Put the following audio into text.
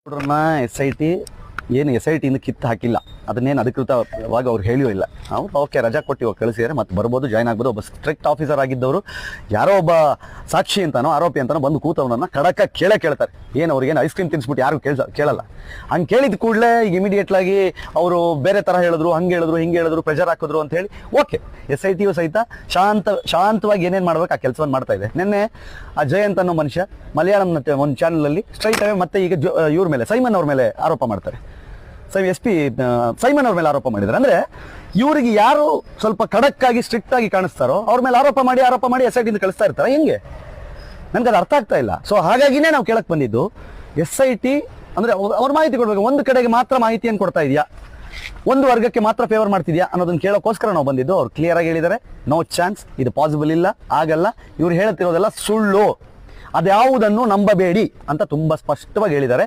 S I T ಏನು S I ಟಿಯಿಂದ ಕಿತ್ತು ಹಾಕಿಲ್ಲ, ಅದನ್ನೇನು ಅಧಿಕೃತವಾಗಿ ಅವ್ರು ಹೇಳಿಯೂ ಇಲ್ಲ. ನಾವು ಓಕೆ ರಜಾ ಕೊಟ್ಟು ಕಳಿಸಿದರೆ ಮತ್ತೆ ಬರ್ಬೋದು, ಜಾಯ್ನ್ ಆಗ್ಬೋದು. ಒಬ್ಬ ಸ್ಟ್ರಿಕ್ಟ್ ಆಫೀಸರ್ ಆಗಿದ್ದವರು ಯಾರೋ ಒಬ್ಬ ಸಾಕ್ಷಿ ಅಂತಾನೋ ಆರೋಪಿ ಅಂತಾನೋ ಬಂದು ಕೂತವನನ್ನು ಖಡಕ ಕೇಳ್ತಾರೆ. ಏನು ಅವ್ರಿಗೇನು ಐಸ್ ಕ್ರೀಮ್ ತಿನ್ನಿಸ್ಬಿಟ್ಟು ಯಾರು ಕೇಳಲ್ಲ. ಹಂಗೆ ಕೇಳಿದ ಕೂಡಲೇ ಈಗ ಇಮಿಡಿಯೇಟ್ಲಾಗಿ ಅವರು ಬೇರೆ ಥರ ಹೇಳಿದ್ರು, ಹಂಗೆ ಹೇಳಿದ್ರು, ಹಿಂಗೆ ಹೇಳಿದ್ರು, ಪ್ರೆಷರ್ ಹಾಕಿದ್ರು ಅಂತ ಹೇಳಿ ಓಕೆ ಎಸ್ ಐ ಟಿಯು ಸಹಿತ ಶಾಂತವಾಗಿ ಏನೇನು ಮಾಡ್ಬೇಕು ಆ ಕೆಲಸವನ್ನು ಮಾಡ್ತಾ ಇದೆ. ನಿನ್ನೆ ಆ ಜಯಂತ್ ಅನ್ನೋ ಮನುಷ್ಯ ಮಲಯಾಳಂ ಒಂದು ಚಾನಲಲ್ಲಿ ಸ್ಟ್ರೈಟ್ ಅವೇ ಮತ್ತೆ ಈಗ ಇವ್ರ ಮೇಲೆ ಸೈಮನ್ ಅವ್ರ ಮೇಲೆ ಆರೋಪ ಮಾಡ್ತಾರೆ. ಎಸ್ ಪಿ ಸೈಮನ್ ಅವ್ರ ಮೇಲೆ ಆರೋಪ ಮಾಡಿದ್ದಾರೆ. ಅಂದ್ರೆ ಇವರಿಗೆ ಯಾರು ಸ್ವಲ್ಪ ಖಡಕ್ ಆಗಿ ಸ್ಟ್ರಿಕ್ಟ್ ಆಗಿ ಕಾಣಿಸ್ತಾರೋ ಅವ್ರ ಮೇಲೆ ಆರೋಪ ಮಾಡಿ ಎಸ್ ಐ ಟಿಯಿಂದ ಕಳಿಸ್ತಾ ಇರ್ತಾರೆ. ಹೆಂಗೆ ನನ್ಗೆ ಅದು ಅರ್ಥ ಆಗ್ತಾ ಇಲ್ಲ. ಸೊ ಹಾಗಾಗಿನೇ ನಾವು ಕೇಳಕ್ ಬಂದಿದ್ದು, ಎಸ್ ಐ ಟಿ ಅಂದ್ರೆ ಅವ್ರ ಮಾಹಿತಿ ಕೊಡ್ಬೇಕು. ಒಂದು ಕಡೆಗೆ ಮಾತ್ರ ಮಾಹಿತಿಯನ್ನು ಕೊಡ್ತಾ ಇದೆಯಾ, ಒಂದು ವರ್ಗಕ್ಕೆ ಮಾತ್ರ ಫೇವರ್ ಮಾಡ್ತಿದ್ಯಾ ಅನ್ನೋದನ್ನ ಕೇಳೋಕ್ಕೋಸ್ಕರ ನಾವು ಬಂದಿದ್ದು. ಅವ್ರು ಕ್ಲಿಯರ್ ಆಗಿ ಹೇಳಿದ್ದಾರೆ, ನೋ ಚಾನ್ಸ್, ಇದು ಪಾಸಿಬಲ್ ಇಲ್ಲ, ಆಗಲ್ಲ, ಇವ್ರು ಹೇಳ್ತಿರೋದೆಲ್ಲ ಸುಳ್ಳು, ಅದ್ಯಾವುದನ್ನು ನಂಬಬೇಡಿ ಅಂತ ತುಂಬಾ ಸ್ಪಷ್ಟವಾಗಿ ಹೇಳಿದ್ದಾರೆ.